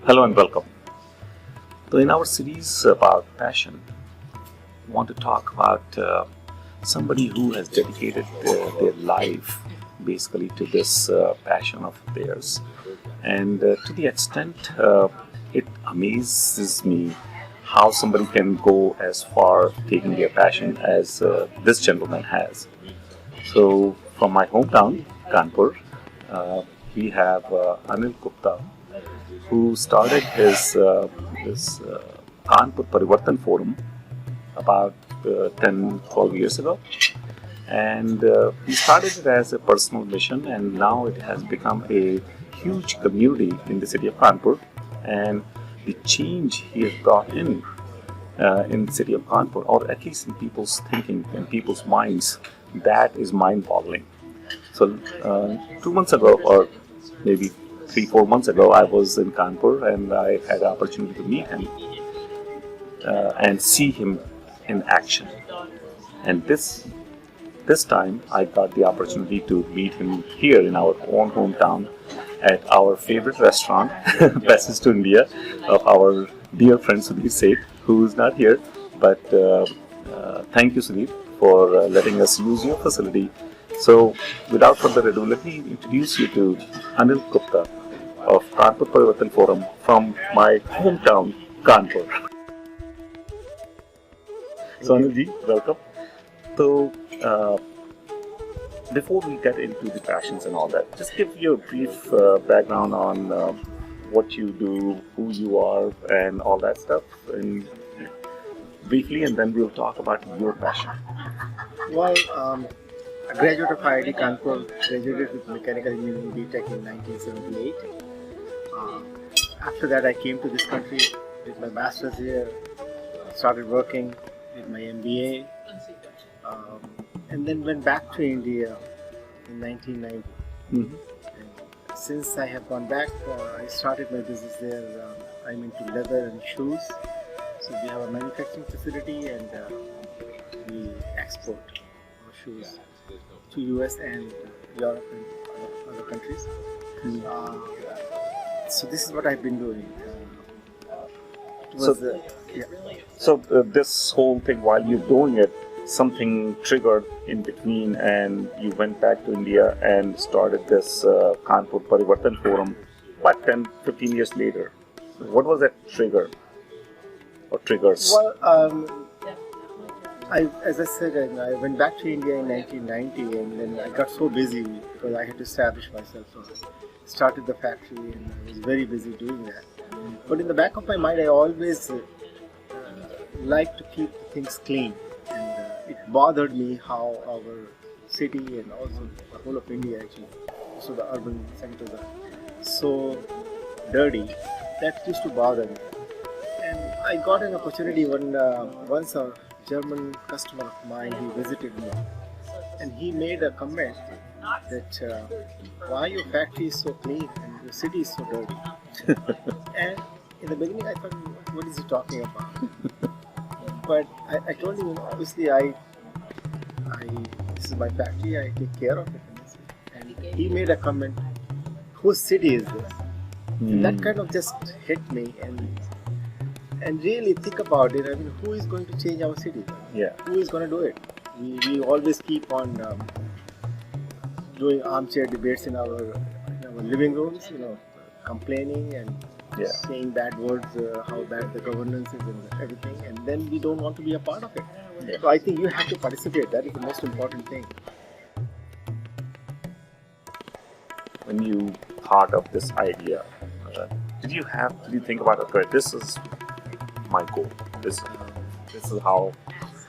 Hello and welcome. So, in our series about passion, I want to talk about somebody who has dedicated their life basically to this passion of theirs. And to the extent it amazes me how somebody can go as far taking their passion as this gentleman has. So, from my hometown, Kanpur, we have Anil Gupta, who started this Kanpur Parivartan forum about 10, 12 years ago. And he started it as a personal mission, and now it has become a huge community in the city of Kanpur. And the change he has brought in the city of Kanpur, or at least in people's thinking and people's minds, that is mind-boggling. So 2 months ago, or maybe 3, 4 months ago, I was in Kanpur and I had the opportunity to meet him and see him in action. And this time, I got the opportunity to meet him here in our own hometown at our favorite restaurant, Passage to India, of our dear friend Sudhir Seth, who is not here. But thank you, Sudhir, for letting us use your facility. So, without further ado, let me introduce you to Anil Gupta of Kanpur Parivartan Forum from my hometown, Kanpur. So, Anilji, welcome. So, before we get into the passions and all that, just give you a brief background on what you do, who you are, and all that stuff, and briefly, and then we'll talk about your passion. Well, a graduate of IIT Kanpur, graduated with Mechanical Engineering BTech in 1978. After that, I came to this country, did my master's here, started working, did my MBA, and then went back to India in 1990. Mm-hmm. And since I have gone back, I started my business there. I'm into leather and shoes. So we have a manufacturing facility, and we export our shoes to US and Europe and other countries. So this is what I've been doing. So this whole thing, while you're doing it, something triggered in between, and you went back to India and started this Kanpur Parivartan Forum. About 10, 15 years later, what was that trigger or triggers? Well, as I said, I went back to India in 1990, and then I got so busy because I had to establish myself. So I started the factory, and I was very busy doing that. But in the back of my mind, I always like to keep things clean, and it bothered me how our city and also the whole of India, actually, so the urban centers are so dirty. That used to bother me, and I got an opportunity once a German customer of mine, he visited me, and he made a comment that why your factory is so clean and your city is so dirty. And in the beginning I thought, what is he talking about? But I told him, obviously this is my factory, I take care of it. And he made a comment, whose city is this? And that kind of just hit me, and really think about it. I mean, who is going to change our city? Yeah. Who is going to do it? We always keep on doing armchair debates in our living rooms, complaining and saying bad words, how bad the governance is and everything, and then we don't want to be a part of it. Yeah. So I think you have to participate. That is the most important thing. When you thought of this idea, did you think about, okay, this is my goal, this is how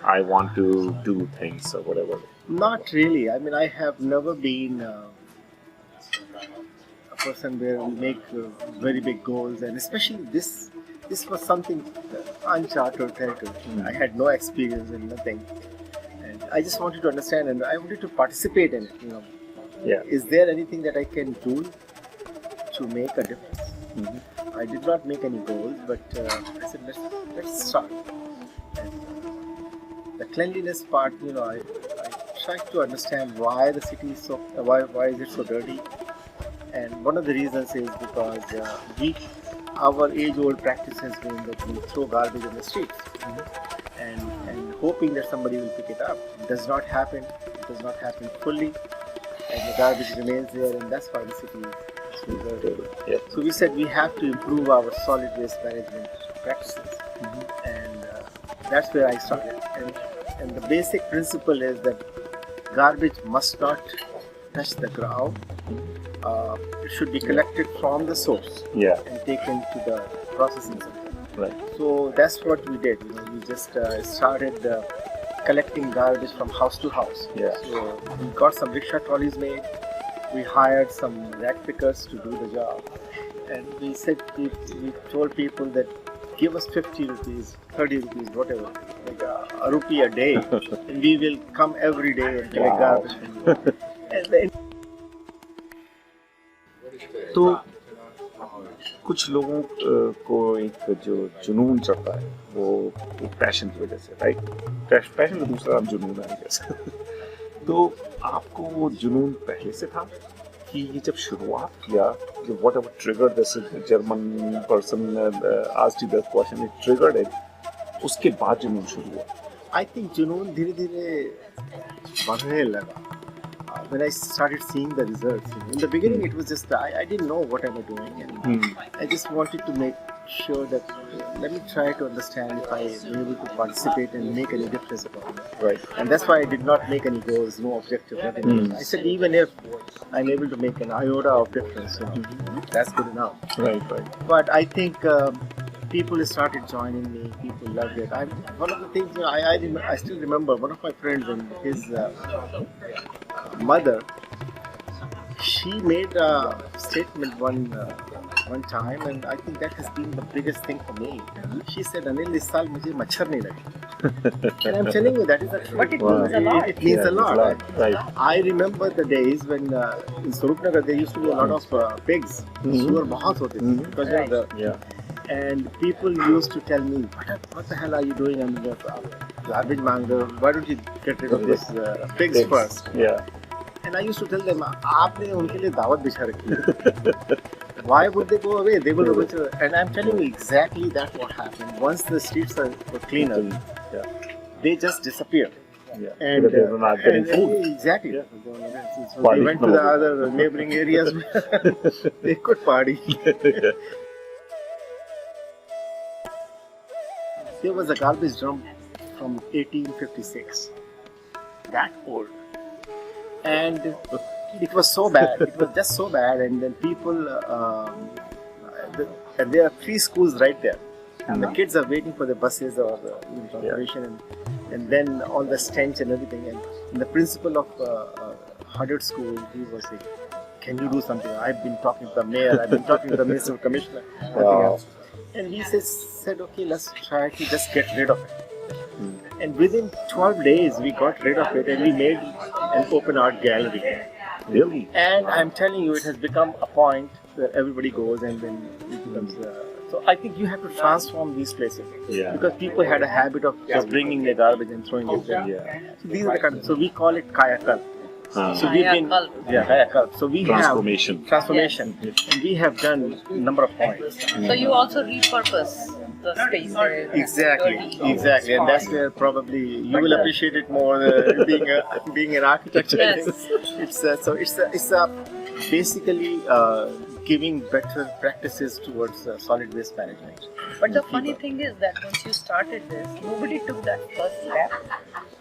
I want to do things or whatever? Not really. I mean, I have never been a person where we make very big goals, and especially this was something uncharted territory. I had no experience and nothing, and I just wanted to understand, and I wanted to participate in it. Yeah. Is there anything that I can do to make a difference? Mm-hmm. I did not make any goals, but I said let's start. And the cleanliness part, I tried to understand why the city is so why is it so dirty, and one of the reasons is because we our age-old practice has been that we throw garbage in the streets and hoping that somebody will pick it up. It does not happen. It does not happen fully, and the garbage remains there, and that's why the city is so dirty. Yeah. So we said we have to improve our solid waste management practices, and that's where I started. And the basic principle is that garbage must not touch the ground. It should be collected from the source and taken to the processing center. Right. So that's what we did. We just started collecting garbage from house to house. Yeah. So we got some rickshaw trolleys made. We hired some rag pickers to do the job, and we said we told people that give us 50 rupees, 30 rupees, whatever, like a rupee a day, and we will come every day and collect garbage from you. And then, तो कुछ लोगों को एक जो जुनून चढ़ता है वो एक पैशन की वजह से, राइट? पैशन का दूसरा नाम जुनून है जैसे। तो आपको वो जुनून पहले से था कि ये जब शुरुआत किया, जो what ever triggered this German person asked you that question, it triggered it, उसके बाद जुनून शुरू हुआ? I think जुनून धीरे धीरे बढ़ने लगा. When I started seeing the results, in the beginning it was just I didn't know what I was doing, and I just wanted to make sure that let me try to understand if I am able to participate and make any difference about it. Right. And that's why I did not make any goals, no objective, nothing. I said even if I'm able to make an iota of difference, that's good enough. Right. But I think people started joining me. People loved it. One of the things I still remember. One of my friends and his mother, she made a statement one time, and I think that has been the biggest thing for me. She said, "Anil, this saal mujhe machhar nahi lage." And I'm telling you that is a truth. But it means a lot. It means a lot. Right. I remember the days when in Swarupnagar there used to be a lot of pigs. Sugar bahut hote the because of the and people used to tell me, what the hell are you doing? I'm garbage monger. Why don't you get rid of this pigs first? Yeah. And I used to tell them, आपने उनके लिए दावत बिछा रखी है. Why would they go away? They will go to, and I'm telling you exactly that's what happened. Once the streets were cleaner, they just disappeared. Yeah. And they were not getting food. Exactly. Yeah. So they went to the other neighboring areas where they could party. There was a garbage dump from 1856. That old. And it was so bad. It was just so bad. And then people, and there are 3 schools right there. And the kids are waiting for the buses or the transportation. And then all the stench and everything. And the principal of Huddard School, he was saying, can you do something? I've been talking to the mayor. I've been talking to the municipal commissioner. Nothing else. And we said, okay, let's try to just get rid of it. And within 12 days, we got rid of it and we made an open art gallery. Really? And I'm telling you, it has become a point where everybody goes and then it becomes... so I think you have to transform these places. Yeah. Because people had a habit of just bringing their garbage and throwing it there. Yeah. So these are the kind of, so we call it Kaya Kalp. So we've been... Kaya Kalp. So we Transformation. have... Transformation. And we have done a number of points. So you also repurpose the space there. Exactly, and that's where probably you will appreciate it more being an architect. Yes. It's basically giving better practices towards solid waste management. But the funny thing is that once you started this, nobody took that first step.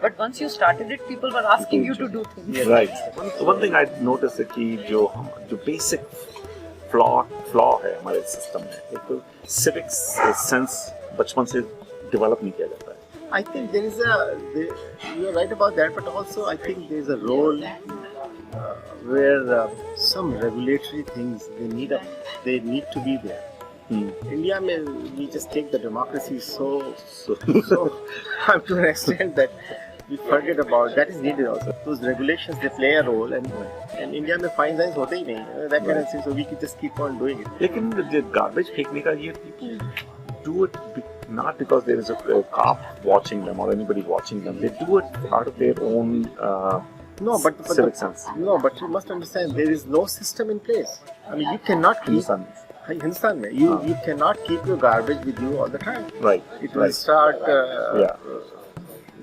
But once you started it, people were asking you to do things. Yes. Right. One thing I noticed है कि जो basic flaw है हमारे system में, एक तो civics sense बचपन से develop नहीं किया जाता है. I think you are right about that, but also I think there is a role where some regulatory things they need to be there. India, we just take the democracy so to an extent that we forget about that is needed also. Those regulations, they play a role, and India में fine lines होते ही नहीं, that kind of thing. So we can just keep on doing it. लेकिन garbage फेंकने का ये people do it not because there is a cop watching them or anybody watching them. They do it out of their own civic sense. No, but you must understand there is no system in place. I mean, you cannot keep. Hindustan mein, you cannot keep your garbage with you all the time. Right. It will start,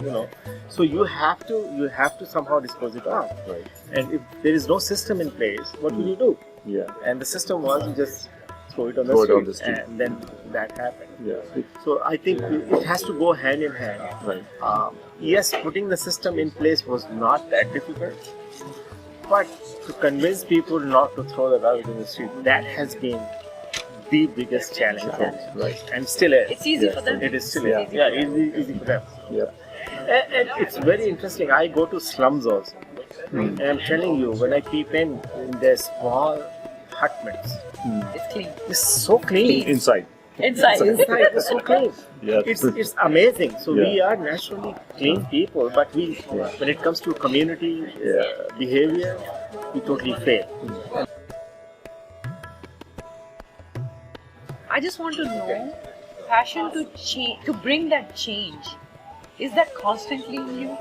Yeah. So you have to somehow dispose it off. Right. And if there is no system in place, what will you do? Yeah. And the system was you just throw it on Throw it the on the street, street. and then that happened. Yeah. So I think it has to go hand in hand. Right. Yes, putting the system in place was not that difficult, but to convince people not to throw the garbage in the street, that has been the biggest challenge for me. Right. And still is. It's easy for them. It is still Yeah. easy for them. Yeah. And it's very interesting. I go to slums also, and I'm telling you, when I peep in their small hutments, It's clean. it's so clean. Inside. Inside. Inside, it's so clean. Yeah. It's amazing. So we Yeah. are naturally clean people, but when it comes to community behavior, we totally fail. I just want to know, passion to change, to bring that change, is that constantly in you?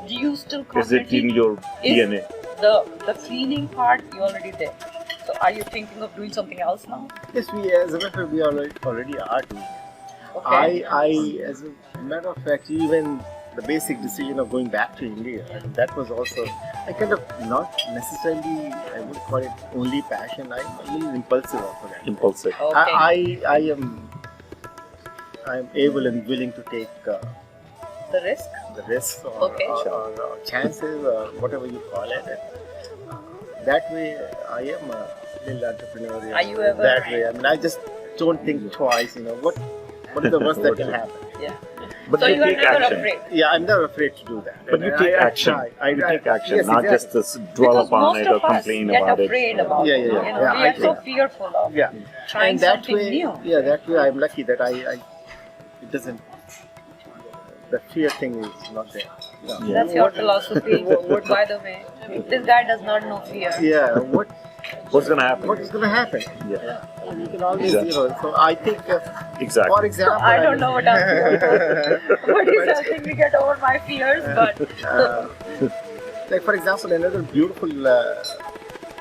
Do you still Is constantly? it in your Is DNA? The cleaning part you already did. So are you thinking of doing something else now? Yes, as a matter of fact, we already are doing it. Okay. I, as a matter of fact, even the basic decision of going back to India, that was also, I kind of not necessarily, I would call it only passion. I'm a little impulsive also. That. Impulsive. Okay. I am able and willing to take The risk? the risks or, Okay. or chances or whatever you call it. That way, I am a little entrepreneurial. Are you ever- That way, I mean, I just don't think twice. What is the worst that can happen? Yeah. But So you you are take never action. afraid. Yeah, I'm never afraid to do that. But you And take I action. try. You take action, yes, not exactly. just dwell Because upon most it or of us complain get about afraid it. about Yeah, it. yeah, You yeah. know, Yeah, we I are so think- fearful of Yeah. trying And that something way, new. yeah, that way I'm lucky that I it doesn't. The fear thing is not there. Yeah. Yeah. That's your philosophy, by the way. This guy does not know fear. Yeah. What's going to happen? What is going to happen? Yeah. You can always, Exactly. So I think, Exactly. for example, I don't know what I'm fearful. What is helping me get over my fears, but like for example, another beautiful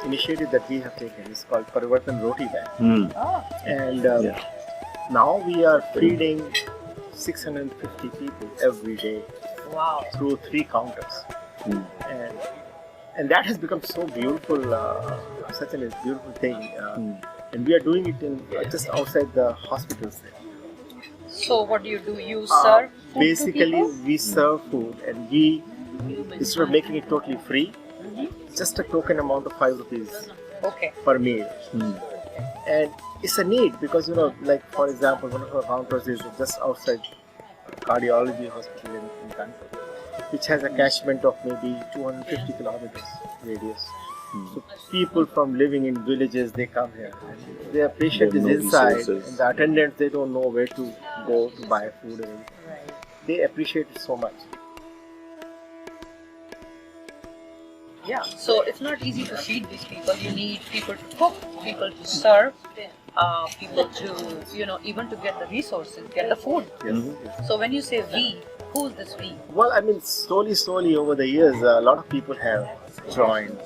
initiative that we have taken is called Parivartan Roti Bank, and Yeah. now we are feeding 650 people every day wow. through 3 counters, and that has become so beautiful, such a beautiful thing, and we are doing it in just outside the hospitals there. So what do? You serve food Basically, to people? we serve food, and we, instead of making it totally free, just a token amount of 5 rupees Okay. per meal. And it's a need because, like for example, one of our counters is just outside cardiology hospital in Kanpur, which has a catchment of maybe 250 kilometers radius. So people from living in villages, they come here. And their patient They is have no inside, resources. and the attendants, they don't know where to go to buy food. And they appreciate it so much. Yeah. So it's not easy to feed these people. You need people to cook, people to serve, people to even to get the resources, get the food. Yes. So when you say we, who's this we? Well, I mean, slowly over the years, a lot of people have joined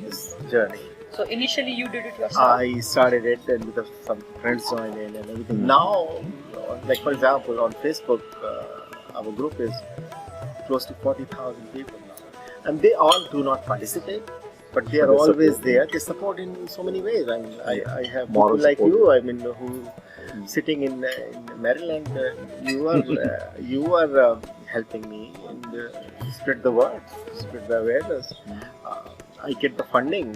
this journey. So initially you did it yourself. I started it, and with some friends joined in and everything. Now, like for example, on Facebook, our group is close to 40,000 people now. And they all do not participate, but they are They always support. there. They support in so many ways. I mean, I have Moral people like support. you, I mean, who sitting in Maryland, you are helping me and spread the word, spread the awareness. I get the funding.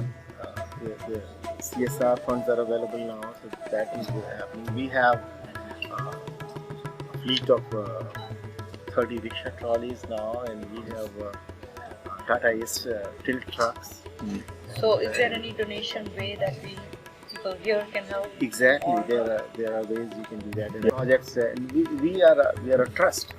The CSR funds are available now, so that is happening. We have a fleet of 30 rickshaw trolleys now, and we have Tata Ace tilt trucks. So is there any donation way that people here can help? Exactly, there are ways you can do that. And projects, and we are a trust.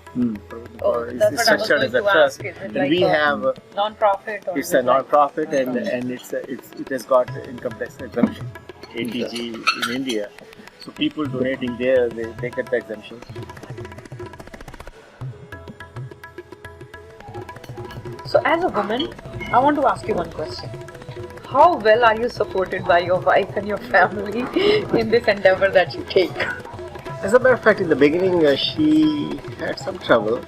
Oh, It's that's what I was structured going as a to trust. ask. Is it And like we a have non-profit or it's is a it like- non-profit, and it has got income tax exemption, ATG in India. So people donating there, they get the exemption. So as a woman, I want to ask you one question. how well are you supported by your wife and your family in this endeavor that you take? As a matter of fact, in the beginning, she had some trouble.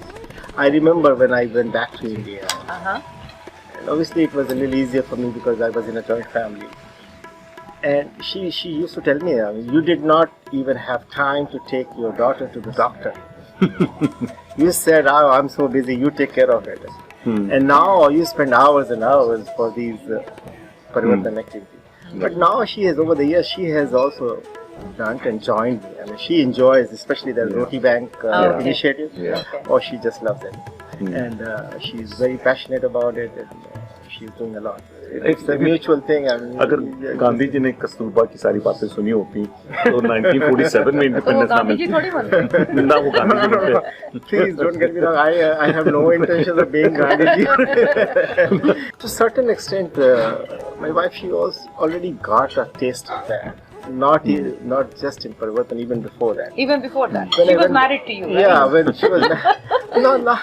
I remember when I went back to India. And obviously, it was a little easier for me because I was in a joint family. And she used to tell me, I mean, you did not even have time to take your daughter to the doctor. You said, oh, I'm so busy, you take care of it. And now you spend hours and hours for these Parivartan activities. But now she has, over the years, she has also done and joined me. I mean, she enjoys, especially the Roti Bank initiative. Or she just loves it. And she's very passionate about it, and she's doing a lot. It's a mutual thing. I mean, अगर गांधी जी ने कस्तूरबा की सारी बातें सुनी होती तो 1947 में independence ना मिलती ना वो गांधी जी बनते. Please don't get me wrong. I have no intention of being Gandhi. To a certain extent, my wife, she was already got a taste of that. Not just in Parivartan, even before that. Even before that, When she I was went- married to you, right? Yeah, when she was no.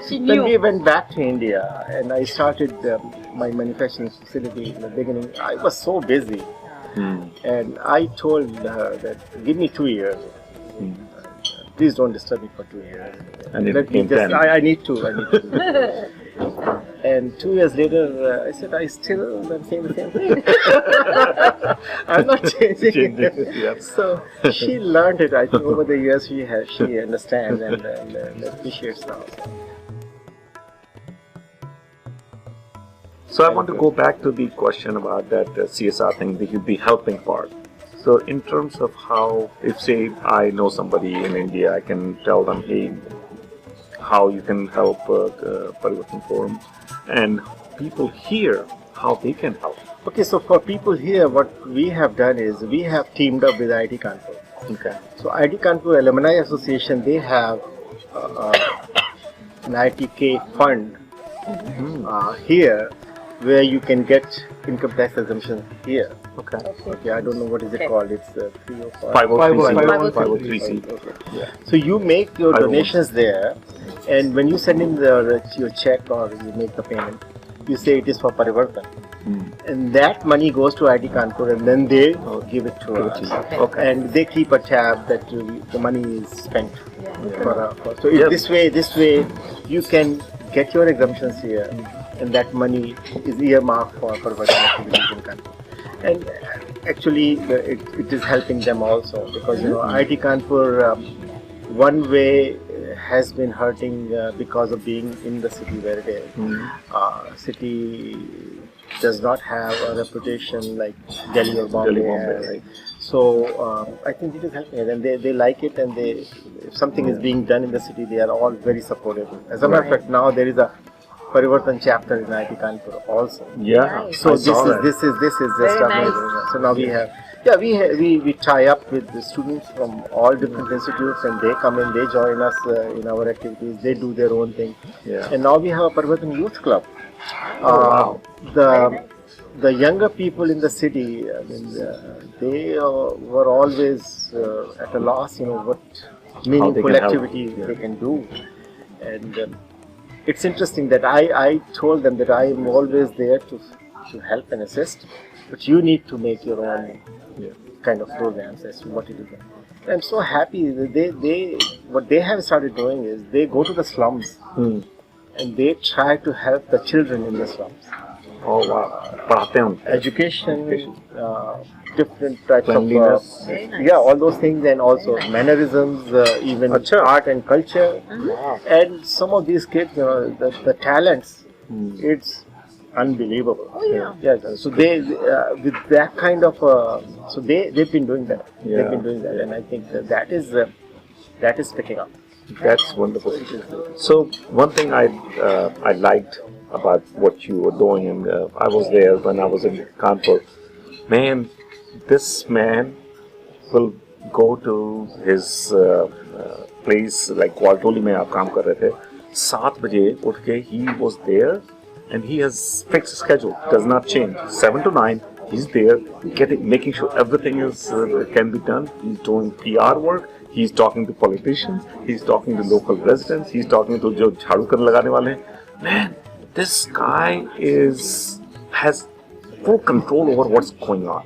She When knew. we went back to India and I started my manufacturing facility in the beginning, I was so busy, and I told her that give me 2 years. Please don't disturb me for 2 years. And it Let me came just. 10. I need to. And 2 years later, I said, I'm saying the same thing. I'm not changing. Yeah. So she learned it. I think over the years she understands and appreciates now. So I want to go back to the question about that CSR thing, the helping part. So in terms of how, if say I know somebody in India, I can tell them, hey, how you can help Parivartan Forum, and people here, how they can help. Okay, so for people here, what we have done is we have teamed up with IIT Kanpur. Okay. So IIT Kanpur Alumni Association, they have an ITK fund here where you can get income tax exemption here. Okay. Okay, I don't know what is it called. It's 305. 503C. Okay. Yeah. So you make your 501. donations there, and when you send in your check or you make the payment, you say it is for Parivartan. And that money goes to IIT Kanpur, and then they give it to us. Okay. And they keep a tab that the money is spent. So Yeah. this way you can get your exemptions here, and that money is earmarked for Parivartan activities in Kanpur. And actually, it is helping them also because IIT Kanpur one way has been hurting because of being in the city where it is. City does not have a reputation like Delhi or Bombay. Right. So I think it is helping it, and they like it, and if something is being done in the city, they are all very supportive. As a matter of fact, now there is a Parivartan chapter in IIT Kanpur also. Yeah. So I this saw that. is just Very amazing. nice. So now we have, we tie up with the students from all different institutes, and they come in, they join us in our activities. They do their own thing. Yeah. And now we have a Parivartan Youth Club. Wow. The younger people in the city, I mean, they were always at a loss, what meaningful can help. activity they can do. And it's interesting that I told them that I am always there to help and assist, but you need to make your own kind of programs as to what it is. And I'm so happy that what they have started doing is they go to the slums and they try to help the children in the slums. Oh wow. पढ़ाते हैं उनको. Education, different types Cleanliness. of all those things, and also mannerisms, even Achha. art and culture. Wow. And some of these kids, the talents, it's unbelievable. Oh, yeah. Yes. So they with that kind of so they've been doing that. Yeah. They've been doing that, and I think that is picking up. That's wonderful. So one thing I liked about what you were doing, and I was there when I was in Kanpur. Man, this man will go to his place, like Waltoli में आप काम कर रहे थे. 7 बजे उठ के he was there, and he has fixed schedule, does not change. 7 to 9, he's there, making sure everything is can be done. He's doing PR work. He's talking to politicians. He's talking to local residents. He's talking to जो झाड़ू करने लगाने वाले हैं. Man, this guy has full control over what's going on.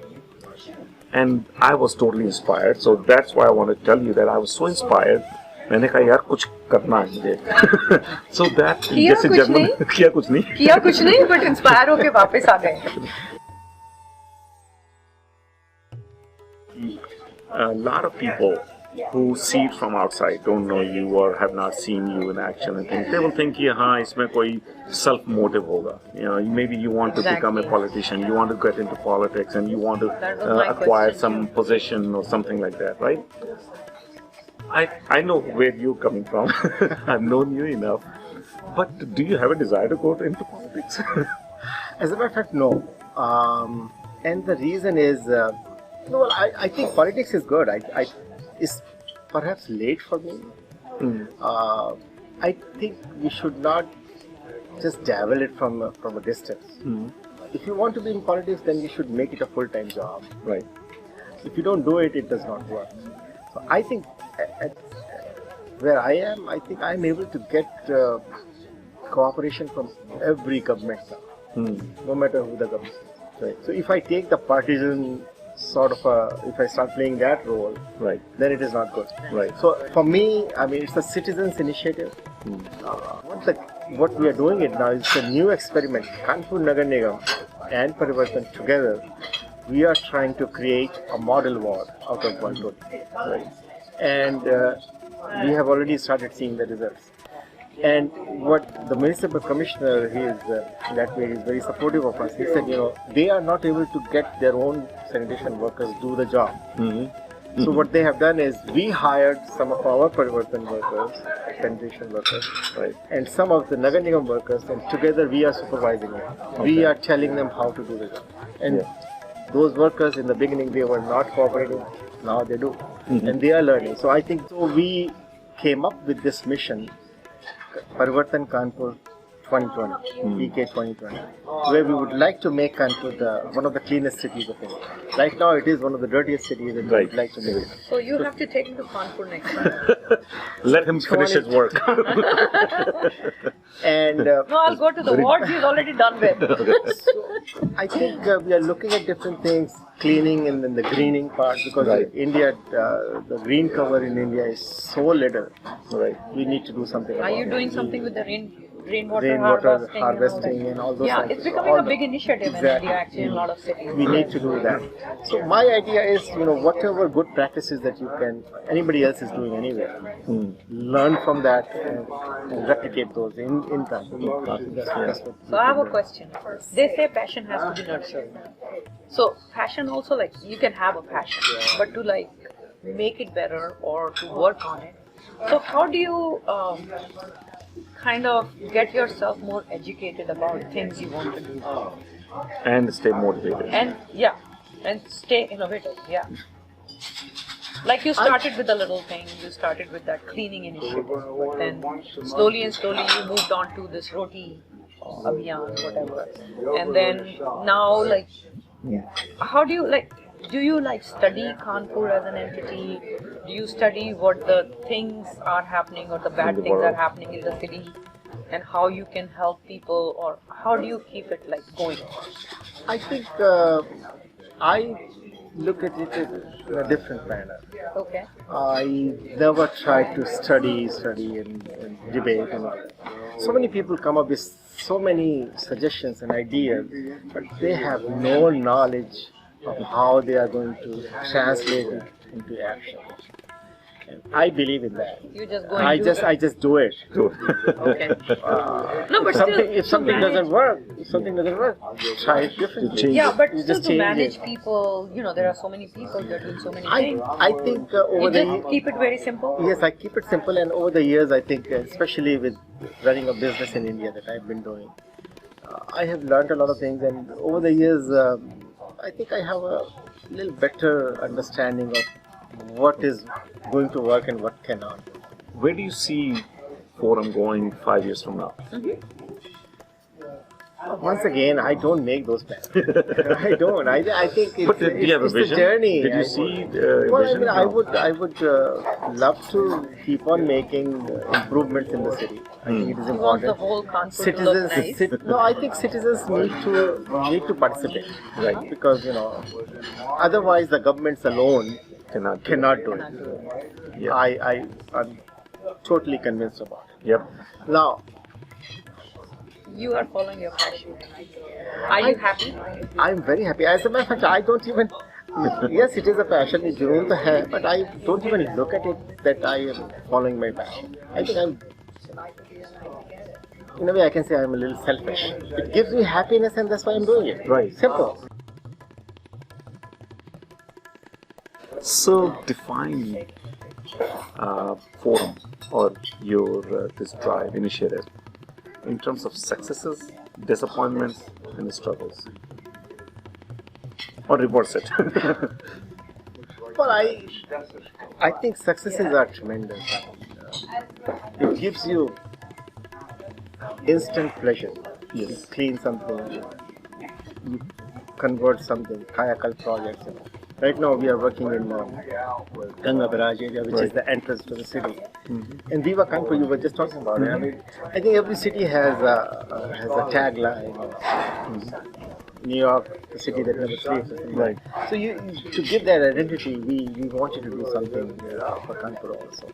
And I was totally inspired. So that's why I want to tell you that I was so inspired. मैंने कहा यार कुछ करना है मुझे. So that किया जैसे कुछ जर्मन नहीं? किया कुछ नहीं. किया कुछ नहीं, but inspire होके वापस आ गए. A lot of people who see it from outside don't know you or have not seen you in action and things. They will think कि हाँ इसमें कोई self motive होगा. You know, maybe you want to become a politician, you want to get into politics, and you want to That was my acquire question, some too. position or something like that, right? I know where you're coming from. I've known you enough. But do you have a desire to go into politics? As a matter of fact, no. And the reason is, no, I think politics is good. It's perhaps late for me. I think we should not just dabble it from a distance. If you want to be in politics, then you should make it a full-time job. Right. If you don't do it, it does not work. So I think at where I am, I think I'm able to get cooperation from every government now, no matter who the government is. Right. So if I take the partisan sort of if I start playing that role, Right. then it is not good. Right. So for me, I mean, it's a citizens' initiative. What we are doing it now is a new experiment. Kanpur Nagar Nigam and Parivartan together, we are trying to create a model ward out of one road. Right. And we have already started seeing the results. And what the municipal commissioner, he is that way, is very supportive of us. He said, they are not able to get their own sanitation workers do the job. So what they have done is we hired some of our Parivartan workers, sanitation workers, Right. and some of the Nagar Nigam workers, and together we are supervising it. We are telling them how to do the job. And those workers in the beginning, they were not cooperating. Now they do. And they are learning. So I think we came up with this mission, Parivartan Kanpur 2020, PK 2020, where we would like to make Kanpur one of the cleanest cities of India. Right now it is one of the dirtiest cities, and we would like to make it. So you have to take him to Kanpur next time. Let him finish his work. And No, I'll go to the wards he's already done with. so I think we are looking at different things, cleaning and then the greening part, because India, the green cover in India is so little. Right. We need to do something Are about you it. doing something with the rainwater Rainwater harvesting harvesting and all those Yeah, things. it's becoming a big initiative in Exactly. India actually in a lot of cities. We need to do that. So my idea is, whatever good practices that anybody else is doing anywhere, learn from that and replicate those in Kanpur. That's what So I have a question. They say passion has to be nurtured. So passion also, like, you can have a passion, but to make it better or to work on it. So how do you kind of get yourself more educated about things you want to do? And stay motivated. And stay innovative, Like you started with a little thing, you started with that cleaning initiative, but then slowly and slowly you moved on to this roti abhiyan, whatever. And then now, how do you study Kanpur as an entity? Do you study what the things are happening or the bad things are happening in the city? And how you can help people, or how do you keep it going? I think I look at it in a different manner. Okay. I never tried to study and debate. So many people come up with so many suggestions and ideas, but they have no knowledge of how they are going to translate it into action. And I believe in that. You just go I and do just do it. Okay. No, but If something doesn't work, try it differently. Yeah, but You still just to change manage it. people, there are so many people, they're doing so many things. I think over You the just keep it very simple. Yes, I keep it simple, and over the years, I think, especially with running a business in India that I've been doing, I have learned a lot of things, and over the years, I think I have a little better understanding of what is going to work and what cannot. Where do you see Forum going 5 years from now? Once again, I don't make those plans. I don't. I think it's, But do you have a it's vision? a journey. Did you see a Well, vision? I would love to keep on making improvements in the city. I think it is He wants the important. whole Kanpur to look nice. No, I think citizens need to participate, right? Because otherwise the governments alone Cannot. cannot do it. Yeah. I'm totally convinced about it. Yep. Now, You are following your passion. Are you happy? I'm very happy. As a matter of fact, I don't even. Yes, it is a passion, it's junoon to hai, but I don't even look at it that I am following my passion. I think I'm. In a way, I can say I'm a little selfish. It gives me happiness, and that's why I'm doing it. Right. Simple. So define forum or your this drive initiative in terms of successes, disappointments, and struggles, or reverse it. Well, I think successes are tremendous. It gives you instant pleasure. Yes. You clean something, you convert something, Kayakal projects. Right now we are working in Ganga Barrage area, which is the entrance to the city. In Viva Kanpur, you were just talking about it. I mean, I think every city has a tagline. New York, the city that never sleeps. Right. So to give that identity, we wanted to do something for Kanpur also.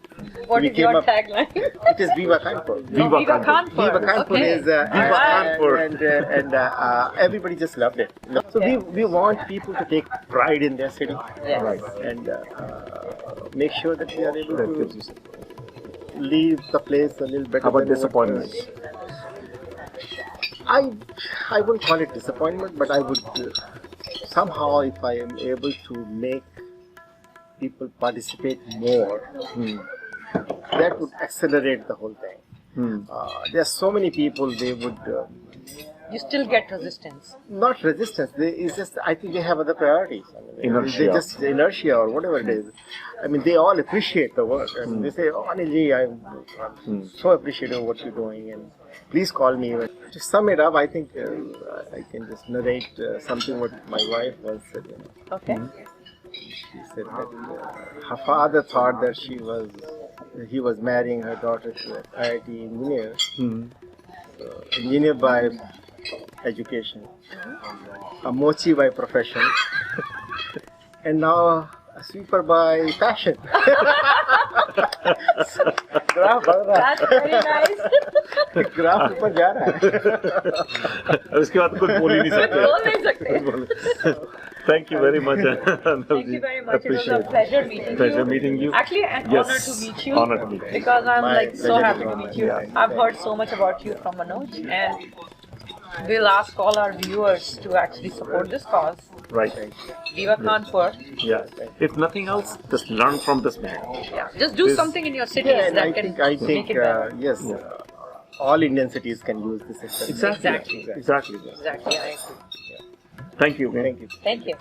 What We is came your up- tagline? It is Viva Kanpur. Viva Viva Kanpur. Kanpur. Viva Kanpur Okay. is Viva Kanpur. and everybody just loved it. So we want people to take pride in their city, Yes. Right. and make sure that we are able That gives you to some- leave the place a little better. How about than what- disappointments? I wouldn't call it disappointment, but I would somehow, if I am able to make people participate more, that would accelerate the whole thing. There are so many people, they would You still get resistance. not resistance. It's just I think they have other priorities. I mean, Inertia. They just inertia or whatever it is. I mean, they all appreciate the work. I mean, they say, "Oh, Anil ji, I'm so appreciative of what you're doing, and please call me." To sum it up, I think I can just narrate something what my wife once said. Okay. She said that her father thought that he was marrying her daughter to an IIT engineer, engineer by education, a mochi by profession, and now a sweeper by passion. Graph बढ़ रहा That's very nice. है, graph ऊपर जा रहा है. उसके बाद कुछ बोल ही नहीं सकते. बोल नहीं सकते. Thank you very much. Thank you very much. It was a pleasure meeting Pleasure you. meeting you. Actually, an Yes. honor to meet you. Honor to meet you. Because I'm My like so pleasure happy to to meet meet you. you. Yeah. I've heard so much about you from Manoj, and we'll ask all our viewers to actually support this cause. Right. Viva Kanpur. Yeah. If nothing else, just learn from this man. Yeah. Just do This- something in your cities Yeah, and that I can think make it better. yes, all Indian cities can use this system. Exactly. Exactly. Exactly. I agree. Thank you. Thank you. Thank you.